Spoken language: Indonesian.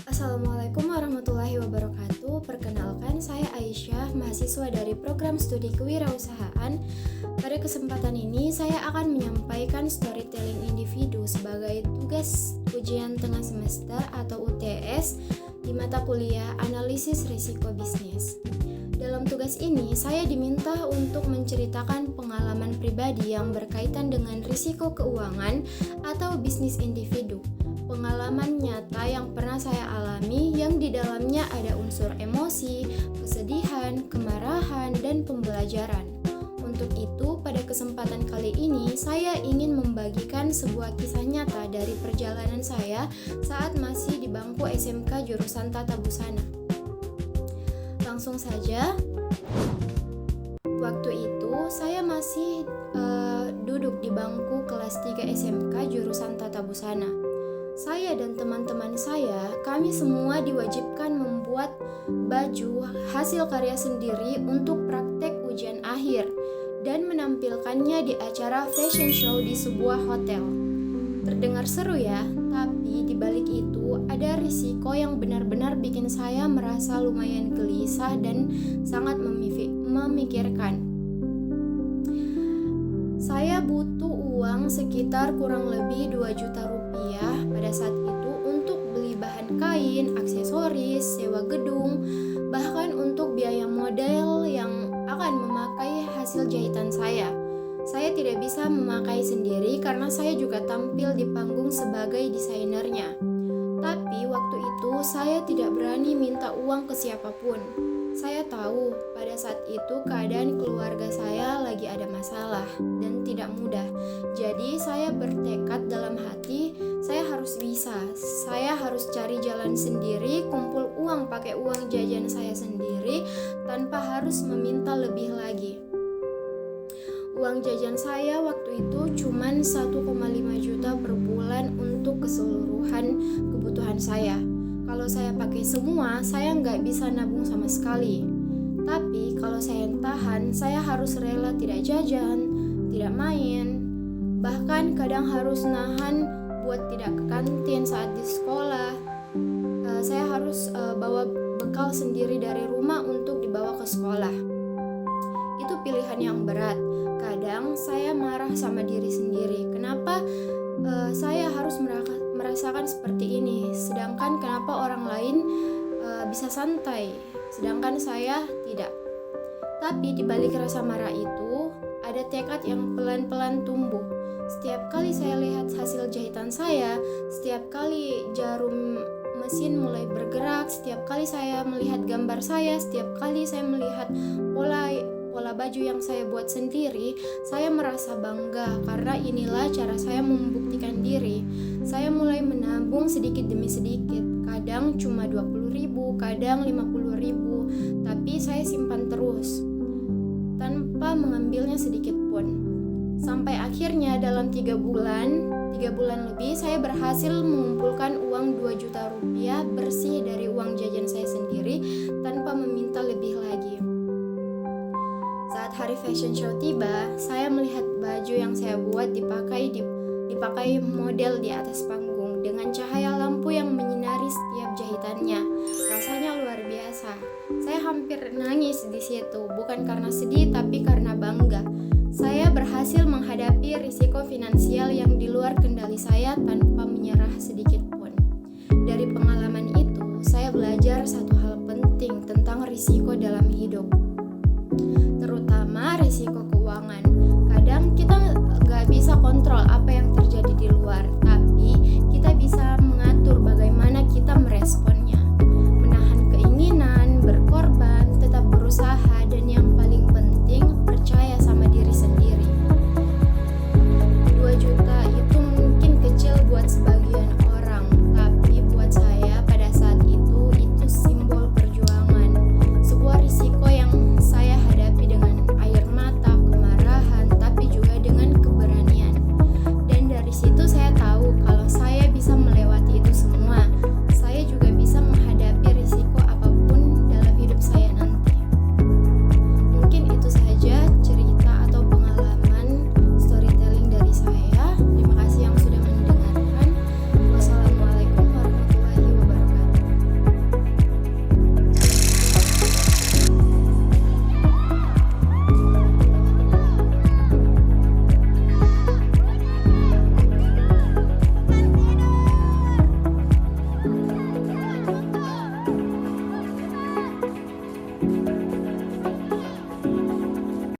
Assalamualaikum warahmatullahi wabarakatuh. Perkenalkan, saya Aisyah, mahasiswa dari program studi kewirausahaan. Pada kesempatan ini, saya akan menyampaikan storytelling individu sebagai tugas ujian tengah semester atau UTS di mata kuliah Analisis Risiko Bisnis. Dalam tugas ini, saya diminta untuk menceritakan pengalaman pribadi yang berkaitan dengan risiko keuangan atau bisnis individu. Pengalaman nyata yang pernah saya alami yang di dalamnya ada unsur emosi, kesedihan, kemarahan, dan pembelajaran. Untuk itu, pada kesempatan kali ini, saya ingin membagikan sebuah kisah nyata dari perjalanan saya saat masih di bangku SMK jurusan Tata Busana. Langsung saja, waktu itu saya masih duduk di bangku kelas 3 SMK jurusan Tata Busana. Saya dan teman-teman saya, kami semua diwajibkan membuat baju hasil karya sendiri untuk praktek ujian akhir dan menampilkannya di acara fashion show di sebuah hotel. Terdengar seru ya, tapi di balik itu ada risiko yang benar-benar bikin saya merasa lumayan gelisah dan sangat memikirkan. Saya butuh uang sekitar kurang lebih 2 juta rupiah pada saat itu untuk beli bahan kain, aksesoris, sewa gedung, bahkan untuk biaya model yang akan memakai hasil jahitan saya. Saya tidak bisa memakai sendiri karena saya juga tampil di panggung sebagai desainernya. Tapi waktu itu saya tidak berani minta uang ke siapapun. Saya tahu pada saat itu keadaan keluarga saya lagi ada masalah dan tidak mudah. Jadi saya bertekad dalam hati, saya harus bisa. Saya harus cari jalan sendiri, kumpul uang pakai uang jajan saya sendiri tanpa harus meminta lebih lagi. Uang jajan saya waktu itu cuma 1,5 juta per bulan untuk keseluruhan kebutuhan saya. Kalau saya pakai semua, saya nggak bisa nabung sama sekali. Tapi kalau saya tahan, saya harus rela tidak jajan, tidak main. Bahkan kadang harus nahan buat tidak ke kantin saat di sekolah. Saya harus bawa bekal sendiri dari rumah untuk dibawa ke sekolah. Itu pilihan yang berat. Kadang saya marah sama diri sendiri. Kenapa saya harus merasakan seperti ini, sedangkan kenapa orang lain bisa santai, sedangkan saya tidak. Tapi di balik rasa marah itu ada tekad yang pelan-pelan tumbuh. Setiap kali saya lihat hasil jahitan saya, setiap kali jarum mesin mulai bergerak, setiap kali saya melihat gambar saya, setiap kali saya melihat pola baju yang saya buat sendiri, saya merasa bangga karena inilah cara saya membuktikan diri. Saya mulai menabung sedikit demi sedikit, kadang cuma 20.000, kadang 50.000, tapi saya simpan terus tanpa mengambilnya sedikit pun. Sampai akhirnya dalam 3 bulan lebih saya berhasil mengumpulkan uang 2 juta rupiah bersih dari uang jajan saya sendiri tanpa meminta lebih lagi. Saat hari fashion show tiba, saya melihat baju yang saya buat dipakai model di atas panggung dengan cahaya lampu yang menyinari setiap jahitannya. Rasanya luar biasa. Saya hampir nangis di situ, bukan karena sedih tapi karena bangga. Saya berhasil menghadapi risiko finansial yang di luar kendali saya tanpa menyerah sedikit pun. Dari pengalaman itu, saya belajar satu hal penting tentang risiko dalam hidup, terutama risiko keuangan. Kadang kita nggak bisa kontrol apa